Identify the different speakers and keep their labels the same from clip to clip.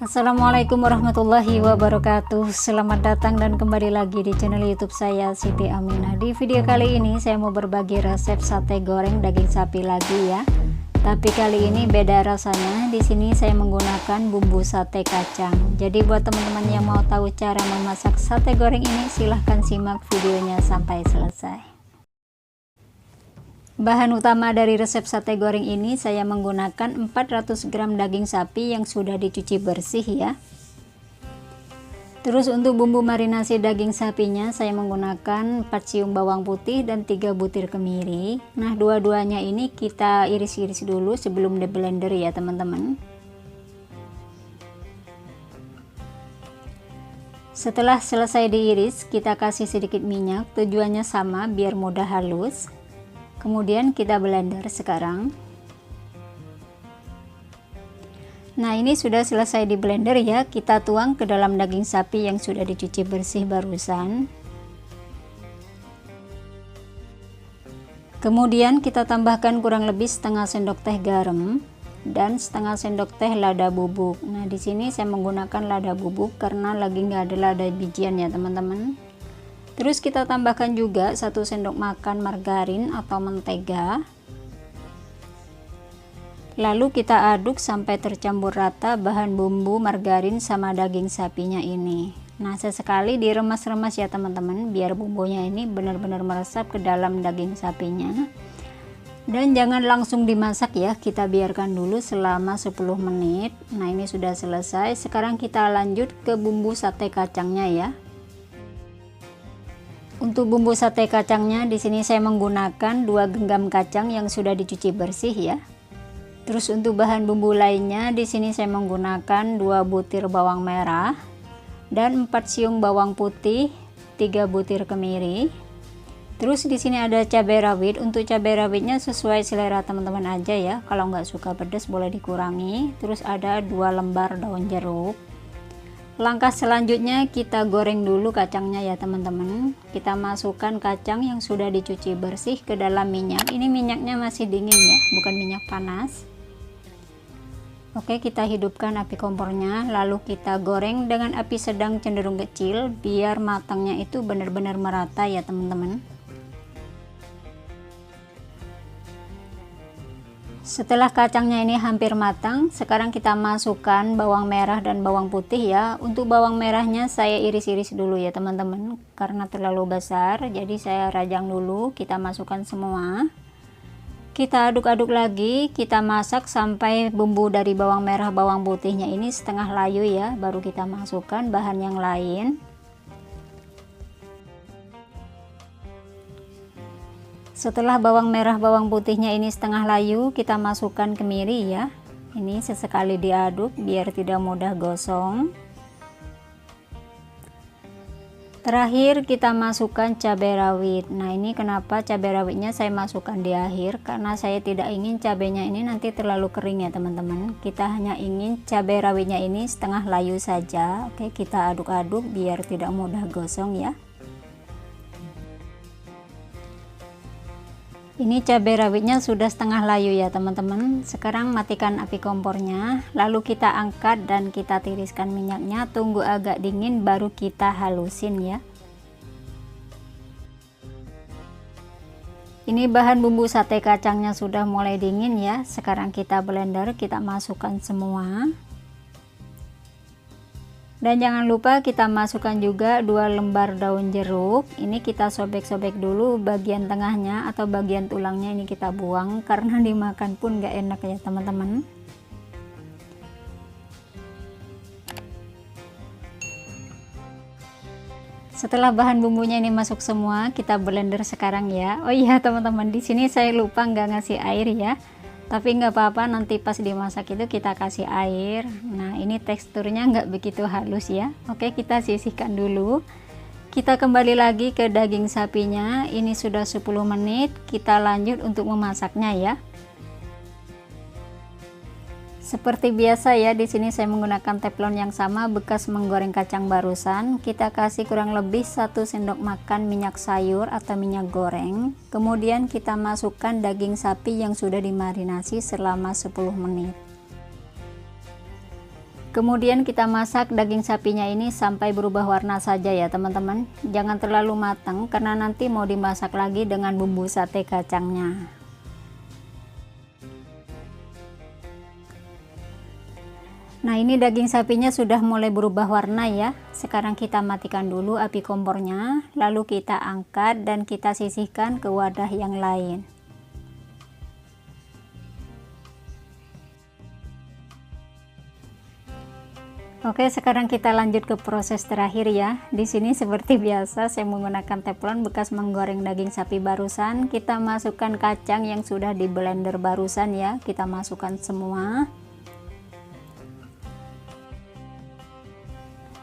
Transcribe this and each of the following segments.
Speaker 1: Assalamualaikum warahmatullahi wabarakatuh. Selamat datang dan kembali lagi di channel YouTube saya, Siti Aminah. Di video kali ini saya mau berbagi resep sate goreng daging sapi lagi ya. Tapi kali ini beda rasanya. Di sini saya menggunakan bumbu sate kacang. Jadi buat teman-teman yang mau tahu cara memasak sate goreng ini, silahkan simak videonya sampai selesai. Bahan utama dari resep sate goreng ini saya menggunakan 400 gram daging sapi yang sudah dicuci bersih ya. Terus untuk bumbu marinasi daging sapinya saya menggunakan 4 siung bawang putih dan 3 butir kemiri. Nah, dua-duanya ini kita iris-iris dulu sebelum di blender ya teman-teman. Setelah selesai diiris, kita kasih sedikit minyak, tujuannya sama biar mudah halus. Kemudian kita blender sekarang. Nah, ini sudah selesai di blender ya. Kita tuang ke dalam daging sapi yang sudah dicuci bersih barusan. Kemudian kita tambahkan kurang lebih setengah sendok teh garam dan setengah sendok teh lada bubuk. Nah, di sini saya menggunakan lada bubuk karena lagi nggak ada lada bijian ya teman-teman. Terus kita tambahkan juga 1 sendok makan margarin atau mentega. Lalu kita aduk sampai tercampur rata bahan bumbu margarin sama daging sapinya ini. Nah, sesekali diremas-remas ya teman-teman, biar bumbunya ini benar-benar meresap ke dalam daging sapinya. Dan jangan langsung dimasak ya, kita biarkan dulu selama 10 menit. Nah, ini sudah selesai. Sekarang kita lanjut ke bumbu sate kacangnya ya. Untuk bumbu sate kacangnya di sini saya menggunakan 2 genggam kacang yang sudah dicuci bersih ya. Terus untuk bahan bumbu lainnya di sini saya menggunakan 2 butir bawang merah dan 4 siung bawang putih, 3 butir kemiri. Terus di sini ada cabai rawit. Untuk cabai rawitnya sesuai selera teman-teman aja ya. Kalau nggak suka pedas boleh dikurangi. Terus ada 2 lembar daun jeruk. Langkah selanjutnya kita goreng dulu kacangnya ya teman-teman. Kita masukkan kacang yang sudah dicuci bersih ke dalam minyak. Ini minyaknya masih dingin ya, bukan minyak panas. Oke, kita hidupkan api kompornya, lalu kita goreng dengan api sedang cenderung kecil biar matangnya itu benar-benar merata ya teman-teman. Setelah kacangnya ini hampir matang, sekarang kita masukkan bawang merah dan bawang putih ya. Untuk bawang merahnya saya iris-iris dulu ya teman-teman, karena terlalu besar, jadi saya rajang dulu. Kita masukkan semua. Kita aduk-aduk lagi, kita masak sampai bumbu dari bawang merah bawang putihnya ini setengah layu ya, baru kita masukkan bahan yang lain. Setelah bawang merah bawang putihnya ini setengah layu, kita masukkan kemiri ya. Ini sesekali diaduk biar tidak mudah gosong. Terakhir kita masukkan cabai rawit. Nah, ini kenapa cabai rawitnya saya masukkan di akhir, karena saya tidak ingin cabainya ini nanti terlalu kering ya teman-teman. Kita hanya ingin cabai rawitnya ini setengah layu saja. Oke, kita aduk-aduk biar tidak mudah gosong ya. Ini cabai rawitnya sudah setengah layu ya teman-teman. Sekarang matikan api kompornya, lalu kita angkat dan kita tiriskan minyaknya. Tunggu agak dingin baru kita halusin ya. Ini bahan bumbu sate kacangnya sudah mulai dingin ya. Sekarang kita blender, kita masukkan semua. Dan jangan lupa kita masukkan juga 2 lembar daun jeruk. Ini kita sobek-sobek dulu bagian tengahnya atau bagian tulangnya, ini kita buang karena dimakan pun gak enak ya teman-teman. Setelah bahan bumbunya ini masuk semua, kita blender sekarang ya. Oh iya teman-teman, di sini saya lupa nggak ngasih air ya. Tapi nggak apa-apa, nanti pas dimasak itu kita kasih air. Nah, ini teksturnya nggak begitu halus ya. Oke, kita sisihkan dulu. Kita kembali lagi ke daging sapinya. Ini sudah 10 menit. Kita lanjut untuk memasaknya ya. Seperti biasa ya, di sini saya menggunakan teflon yang sama bekas menggoreng kacang barusan. Kita kasih kurang lebih 1 sendok makan minyak sayur atau minyak goreng. Kemudian kita masukkan daging sapi yang sudah dimarinasi selama 10 menit. Kemudian kita masak daging sapinya ini sampai berubah warna saja ya teman-teman. Jangan terlalu matang karena nanti mau dimasak lagi dengan bumbu sate kacangnya. Nah, ini daging sapinya sudah mulai berubah warna ya. Sekarang kita matikan dulu api kompornya, lalu kita angkat dan kita sisihkan ke wadah yang lain. Oke, sekarang kita lanjut ke proses terakhir ya. Di sini seperti biasa saya menggunakan teflon bekas menggoreng daging sapi barusan. Kita masukkan kacang yang sudah di blender barusan ya. Kita masukkan semua.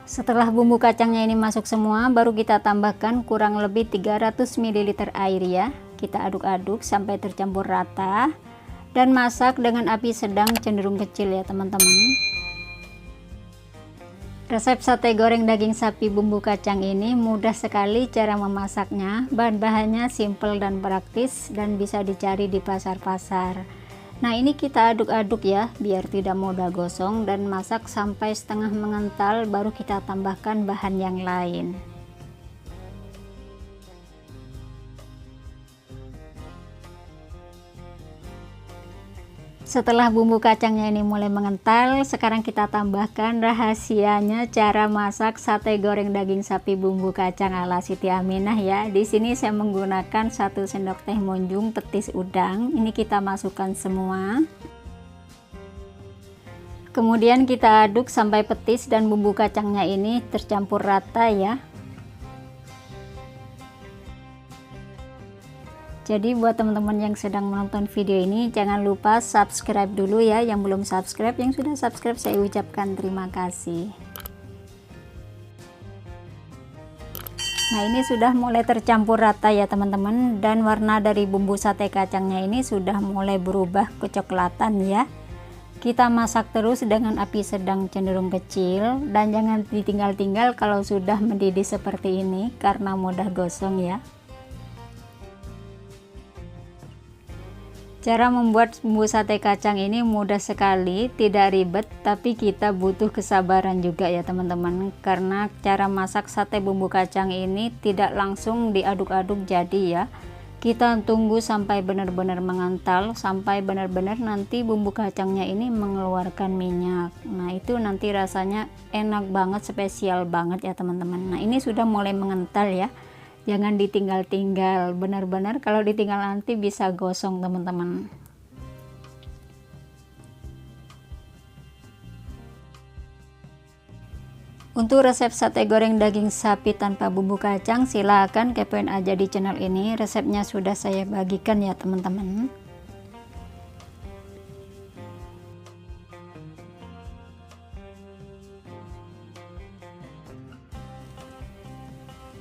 Speaker 1: Setelah bumbu kacangnya ini masuk semua, baru kita tambahkan kurang lebih 300 ml air ya. Kita aduk-aduk sampai tercampur rata dan masak dengan api sedang cenderung kecil ya teman-teman. Resep sate goreng daging sapi bumbu kacang ini mudah sekali cara memasaknya. Bahan-bahannya simple dan praktis dan bisa dicari di pasar-pasar. Nah, ini kita aduk-aduk ya biar tidak mudah gosong dan masak sampai setengah mengental, baru kita tambahkan bahan yang lain. Setelah bumbu kacangnya ini mulai mengental, sekarang kita tambahkan rahasianya cara masak sate goreng daging sapi bumbu kacang ala Siti Aminah ya. Di sini saya menggunakan 1 sendok teh munjung petis udang. Ini kita masukkan semua. Kemudian kita aduk sampai petis dan bumbu kacangnya ini tercampur rata ya. Jadi buat teman-teman yang sedang menonton video ini, jangan lupa subscribe dulu ya. Yang belum subscribe, yang sudah subscribe saya ucapkan terima kasih. Nah, ini sudah mulai tercampur rata ya teman-teman, dan warna dari bumbu sate kacangnya ini sudah mulai berubah kecoklatan ya. Kita masak terus dengan api sedang cenderung kecil dan jangan ditinggal-tinggal kalau sudah mendidih seperti ini karena mudah gosong ya. Cara membuat bumbu sate kacang ini mudah sekali, tidak ribet, tapi kita butuh kesabaran juga ya teman-teman. Karena cara masak sate bumbu kacang ini tidak langsung diaduk-aduk jadi ya. Kita tunggu sampai benar-benar mengental, sampai benar-benar nanti bumbu kacangnya ini mengeluarkan minyak. Nah, itu nanti rasanya enak banget, spesial banget ya teman-teman. Nah, ini sudah mulai mengental ya. Jangan ditinggal-tinggal, benar-benar kalau ditinggal nanti bisa gosong teman-teman. Untuk resep sate goreng daging sapi tanpa bumbu kacang, silahkan kepoin aja di channel ini. Resepnya sudah saya bagikan ya teman-teman.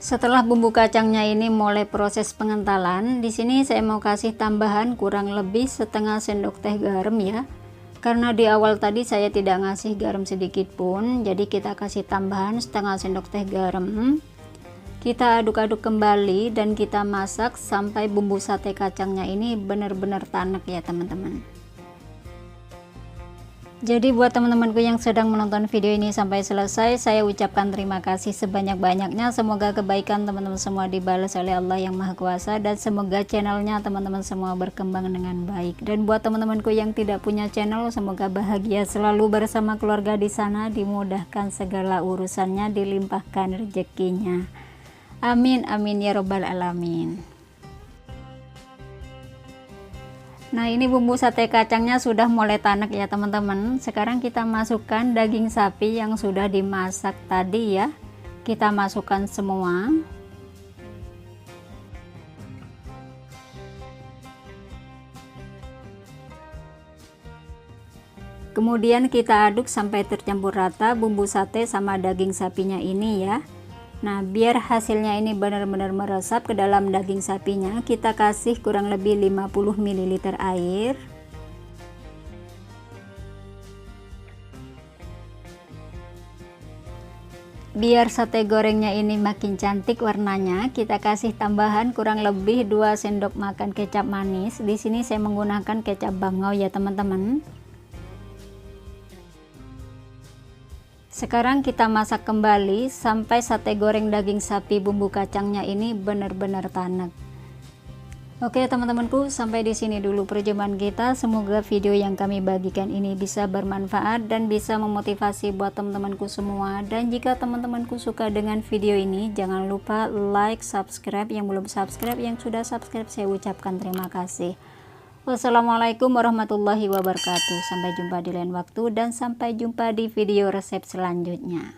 Speaker 1: Setelah bumbu kacangnya ini mulai proses pengentalan, di sini saya mau kasih tambahan kurang lebih setengah sendok teh garam ya. Karena di awal tadi saya tidak ngasih garam sedikit pun, jadi kita kasih tambahan setengah sendok teh garam. Kita aduk-aduk kembali dan kita masak sampai bumbu sate kacangnya ini benar-benar tanak ya teman-teman. Jadi buat teman-temanku yang sedang menonton video ini sampai selesai, saya ucapkan terima kasih sebanyak-banyaknya. Semoga kebaikan teman-teman semua dibalas oleh Allah yang Maha Kuasa, dan semoga channelnya teman-teman semua berkembang dengan baik. Dan buat teman-temanku yang tidak punya channel, semoga bahagia selalu bersama keluarga di sana, dimudahkan segala urusannya, dilimpahkan rezekinya. Amin amin ya robbal alamin. Nah, ini bumbu sate kacangnya sudah mulai tanak ya teman-teman. Sekarang kita masukkan daging sapi yang sudah dimasak tadi ya. Kita masukkan semua. Kemudian kita aduk sampai tercampur rata bumbu sate sama daging sapinya ini ya. Nah, biar hasilnya ini benar-benar meresap ke dalam daging sapinya, kita kasih kurang lebih 50 ml air. Biar sate gorengnya ini makin cantik warnanya, kita kasih tambahan kurang lebih 2 sendok makan kecap manis. Di sini saya menggunakan kecap bangau ya teman-teman. Sekarang kita masak kembali sampai sate goreng daging sapi bumbu kacangnya ini benar-benar tanak. Oke teman-temanku, sampai di sini dulu perjumpaan kita. Semoga video yang kami bagikan ini bisa bermanfaat dan bisa memotivasi buat teman-temanku semua. Dan jika teman-temanku suka dengan video ini, jangan lupa like, subscribe. Yang belum subscribe, yang sudah subscribe, saya ucapkan terima kasih. Wassalamualaikum warahmatullahi wabarakatuh. Sampai jumpa di lain waktu dan sampai jumpa di video resep selanjutnya.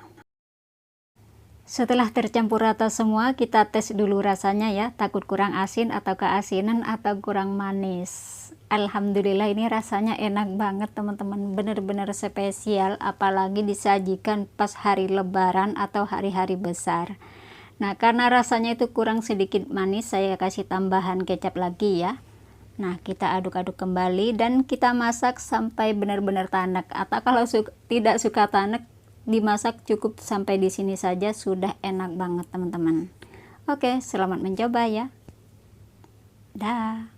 Speaker 1: Setelah tercampur rata semua, kita tes dulu rasanya ya, takut kurang asin atau keasinan atau kurang manis. Alhamdulillah ini rasanya enak banget teman-teman, bener-bener spesial, apalagi disajikan pas hari lebaran atau hari-hari besar. Nah, karena rasanya itu kurang sedikit manis, saya kasih tambahan kecap lagi ya. Nah, kita aduk-aduk kembali dan kita masak sampai benar-benar tanak, atau kalau tidak suka tanak, dimasak cukup sampai di sini saja sudah enak banget teman-teman. Oke, selamat mencoba ya. Dah.